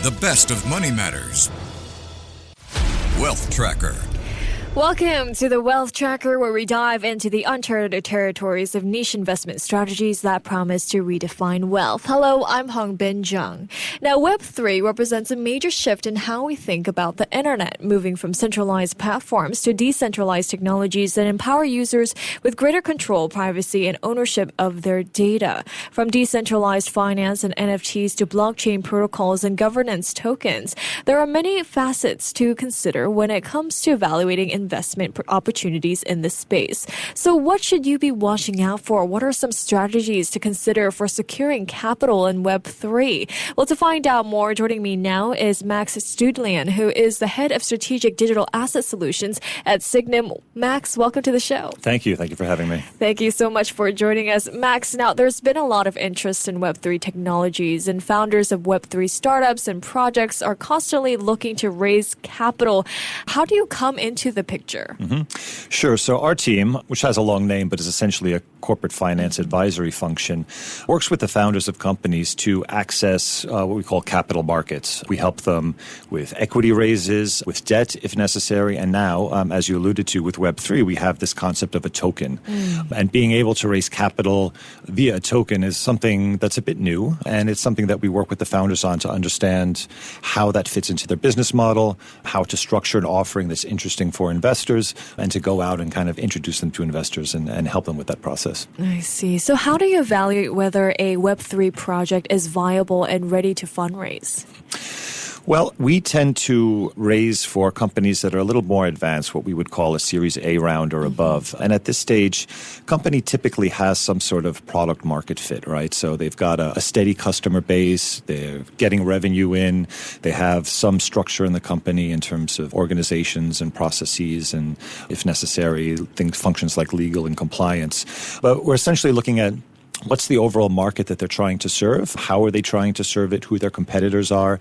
The best of money matters. Wealth Tracker. Welcome to the Wealth Tracker, where we dive into the uncharted territories of niche investment strategies that promise to redefine wealth. Hello, I'm Hongbin Jeong. Now, Web3 represents a major shift in how we think about the internet, moving from centralized platforms to decentralized technologies that empower users with greater control, privacy, and ownership of their data. From decentralized finance and NFTs to blockchain protocols and governance tokens, there are many facets to consider when it comes to evaluating investment opportunities in this space. So what should you be watching out for? What are some strategies to consider for securing capital in Web3? Well, to find out more, joining me now is Max Stuedlein, who is the head of strategic digital asset solutions at Sygnum. Max, welcome to the show. Thank you. Thank you for having me. Thank you so much for joining us. Max, now there's been a lot of interest in Web3 technologies, and founders of Web3 startups and projects are constantly looking to raise capital. How do you come into the picture? Sure. So our team, which has a long name but is essentially a corporate finance advisory function, works with the founders of companies to access what we call capital markets. We help them with equity raises, with debt if necessary, and now, as you alluded to with Web3, we have this concept of a token. And being able to raise capital via a token is something that's a bit new, and it's something that we work with the founders on to understand how that fits into their business model, how to structure an offering that's interesting for investors, and to go out and kind of introduce them to investors and help them with that process. I see. So how do you evaluate whether a Web3 project is viable and ready to fundraise? Well, we tend to raise for companies that are a little more advanced, what we would call a Series A round or above. And at this stage, company typically has some sort of product market fit, right? So they've got a steady customer base, they're getting revenue in, they have some structure in the company in terms of organizations and processes and, if necessary, functions like legal and compliance. But we're essentially looking at what's the overall market that they're trying to serve? How are they trying to serve it? Who their competitors are?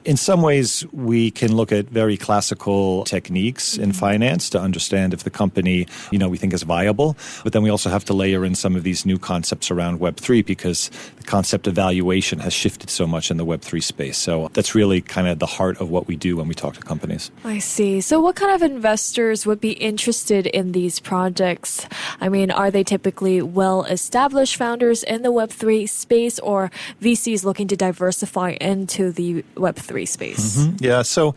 In some ways, we can look at very classical techniques in finance to understand if the company, we think is viable. But then we also have to layer in some of these new concepts around Web3 because the concept of valuation has shifted so much in the Web3 space. So that's really kind of the heart of what we do when we talk to companies. I see. So what kind of investors would be interested in these projects? I mean, are they typically well-established founders in the Web3 space, or VCs looking to diversify into the Web3 space? Yeah, so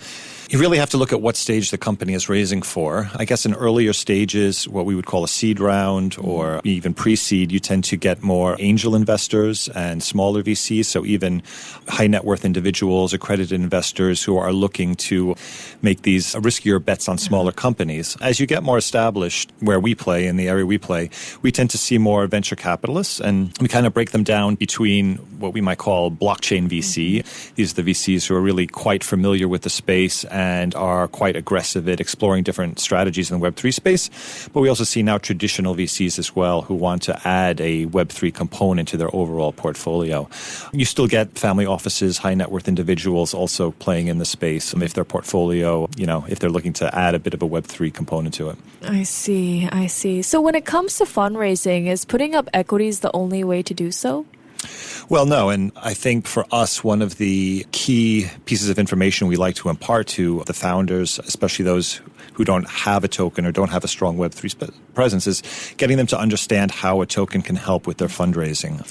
you really have to look at what stage the company is raising for. I guess in earlier stages, what we would call a seed round or even pre-seed, you tend to get more angel investors and smaller VCs, so even high net worth individuals, accredited investors who are looking to make these riskier bets on smaller companies. As you get more established where we play, in the area we play, we tend to see more venture capitalists, and we kind of break them down between what we might call blockchain VC. These are the VCs who are really quite familiar with the space and are quite aggressive at exploring different strategies in the Web3 space. But we also see now traditional VCs as well who want to add a Web3 component to their overall portfolio. You still get family offices, high net worth individuals also playing in the space if their portfolio, if they're looking to add a bit of a Web3 component to it. I see. So when it comes to fundraising, is putting up equities the only way to do so? Well, no, and I think for us, one of the key pieces of information we like to impart to the founders, especially those who don't have a token or don't have a strong Web3 presence, is getting them to understand how a token can help with their fundraising.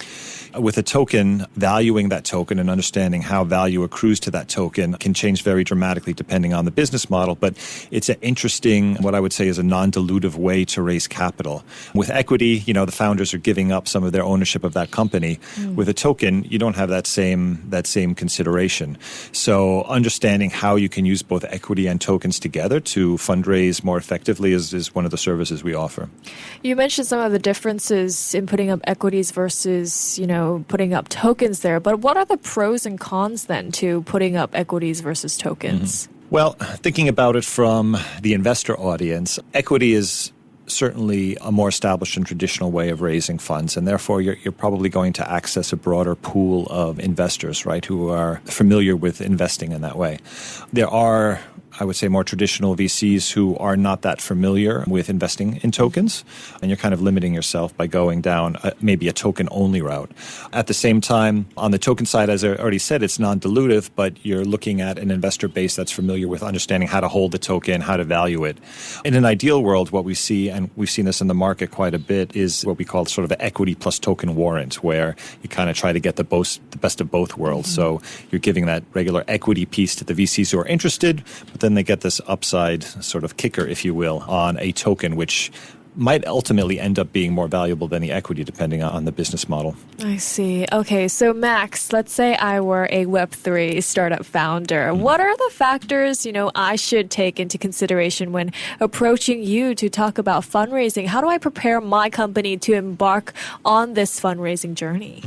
With a token, valuing that token and understanding how value accrues to that token can change very dramatically depending on the business model. But it's an interesting, what I would say is a non-dilutive way to raise capital. With equity, the founders are giving up some of their ownership of that company. With a token, you don't have that same consideration. So understanding how you can use both equity and tokens together to fundraise more effectively is one of the services we offer. You mentioned some of the differences in putting up equities versus, putting up tokens there. But what are the pros and cons then to putting up equities versus tokens? Well, thinking about it from the investor audience, equity is certainly a more established and traditional way of raising funds, and therefore you're probably going to access a broader pool of investors, right, who are familiar with investing in that way. There are I would say, more traditional VCs who are not that familiar with investing in tokens, and you're kind of limiting yourself by going down maybe a token-only route. At the same time, on the token side, as I already said, it's non-dilutive, but you're looking at an investor base that's familiar with understanding how to hold the token, how to value it. In an ideal world, what we see, and we've seen this in the market quite a bit, is what we call sort of an equity plus token warrant, where you kind of try to get the best of both worlds. So you're giving that regular equity piece to the VCs who are interested, but then they get this upside sort of kicker, if you will, on a token, which might ultimately end up being more valuable than the equity, depending on the business model. I see. Okay, so Max, let's say I were a Web3 startup founder. What are the factors, I should take into consideration when approaching you to talk about fundraising? How do I prepare my company to embark on this fundraising journey?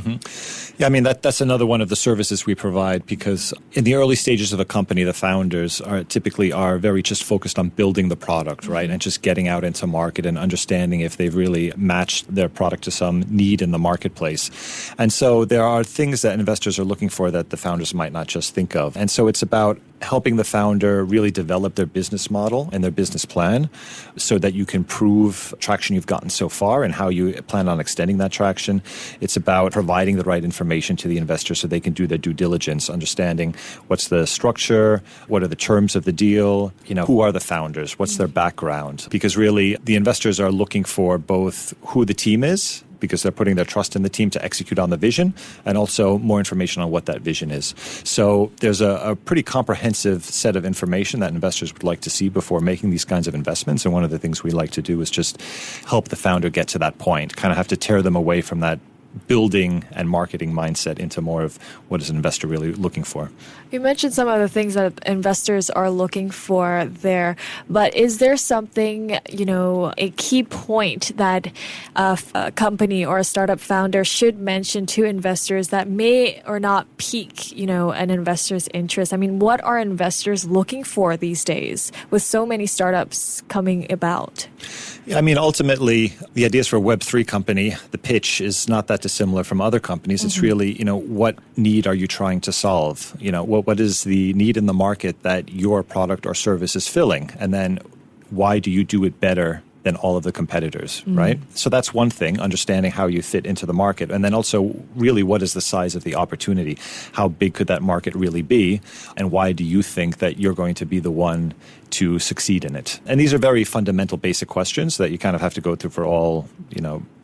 Yeah, I mean, that's another one of the services we provide, because in the early stages of a company, the founders are typically very just focused on building the product, right? And just getting out into market and understanding if they've really matched their product to some need in the marketplace. And so there are things that investors are looking for that the founders might not just think of. And so it's about helping the founder really develop their business model and their business plan so that you can prove traction you've gotten so far and how you plan on extending that traction. It's about providing the right information to the investor so they can do their due diligence, understanding what's the structure, what are the terms of the deal, who are the founders, what's their background. Because really the investors are looking for both who the team is, because they're putting their trust in the team to execute on the vision, and also more information on what that vision is. So there's a pretty comprehensive set of information that investors would like to see before making these kinds of investments. And one of the things we like to do is just help the founder get to that point, kind of have to tear them away from that building and marketing mindset into more of what is an investor really looking for. You mentioned some of the things that investors are looking for there, but is there something, a key point that a company or a startup founder should mention to investors that may or not pique, an investor's interest? I mean, what are investors looking for these days with so many startups coming about? Yeah, I mean, ultimately, the ideas for a Web3 company, the pitch is not that dissimilar from other companies. It's really, what need are you trying to solve? What is the need in the market that your product or service is filling? And then why do you do it better than all of the competitors, right? So that's one thing, understanding how you fit into the market. And then also, really, what is the size of the opportunity? How big could that market really be? And why do you think that you're going to be the one to succeed in it? And these are very fundamental, basic questions that you kind of have to go through for all,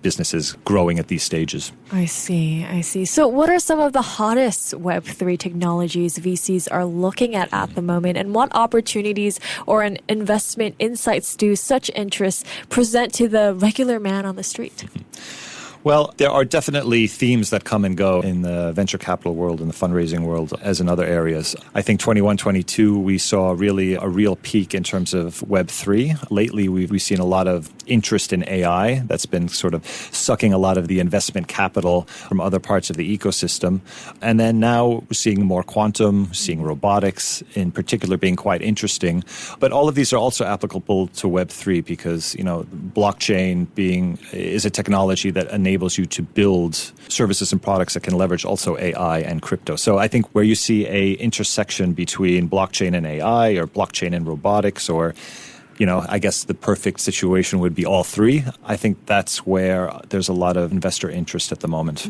businesses growing at these stages. I see. So what are some of the hottest Web3 technologies VCs are looking at the moment? And what opportunities or an investment insights do such interests present to the regular man on the street? Well, there are definitely themes that come and go in the venture capital world and the fundraising world as in other areas. I think 21, 22, we saw really a real peak in terms of Web3. Lately, we've seen a lot of interest in AI that's been sort of sucking a lot of the investment capital from other parts of the ecosystem. And then now we're seeing more quantum, seeing robotics in particular being quite interesting. But all of these are also applicable to Web3 because, blockchain is a technology that enables you to build services and products that can leverage also AI and crypto. So I think where you see a intersection between blockchain and AI or blockchain and robotics or I guess the perfect situation would be all three. I think that's where there's a lot of investor interest at the moment.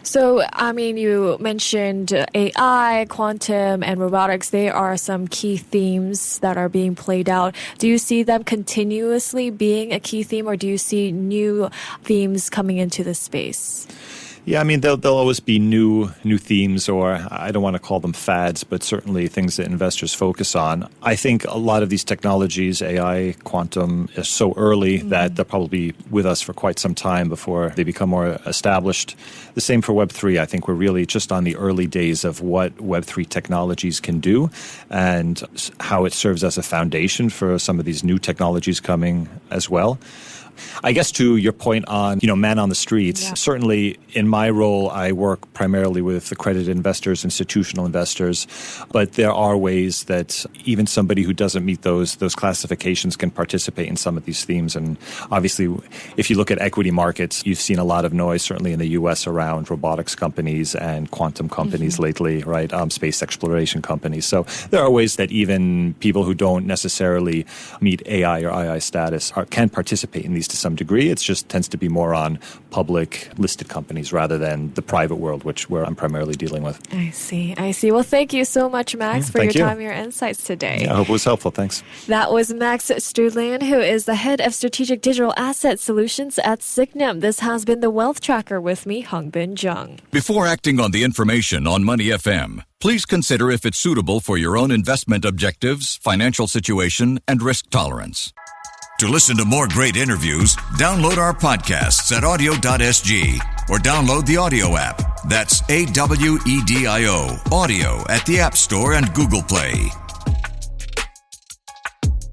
So, I mean, you mentioned AI, quantum, and robotics. They are some key themes that are being played out. Do you see them continuously being a key theme, or do you see new themes coming into the space? Yeah, I mean, there'll always be new themes, or I don't want to call them fads, but certainly things that investors focus on. I think a lot of these technologies, AI, quantum, are so early that they'll probably be with us for quite some time before they become more established. The same for Web3. I think we're really just on the early days of what Web3 technologies can do and how it serves as a foundation for some of these new technologies coming as well. I guess to your point on, man on the streets, certainly in my role, I work primarily with accredited investors, institutional investors, but there are ways that even somebody who doesn't meet those classifications can participate in some of these themes. And obviously, if you look at equity markets, you've seen a lot of noise, certainly in the U.S., around robotics companies and quantum companies lately, right? Space exploration companies. So there are ways that even people who don't necessarily meet AI or II status can participate in these to some degree. It just tends to be more on public listed companies rather than the private world, where I'm primarily dealing with. I see. Well, thank you so much, Max, for your time and your insights today. Yeah, I hope it was helpful. Thanks. That was Max Stuedlein, who is the head of strategic digital asset solutions at Sygnum. This has been the Wealth Tracker with me, Hongbin Jeong. Before acting on the information on Money FM, please consider if it's suitable for your own investment objectives, financial situation, and risk tolerance. To listen to more great interviews, download our podcasts at audio.sg or download the audio app. That's AWEDIO, audio at the App Store and Google Play.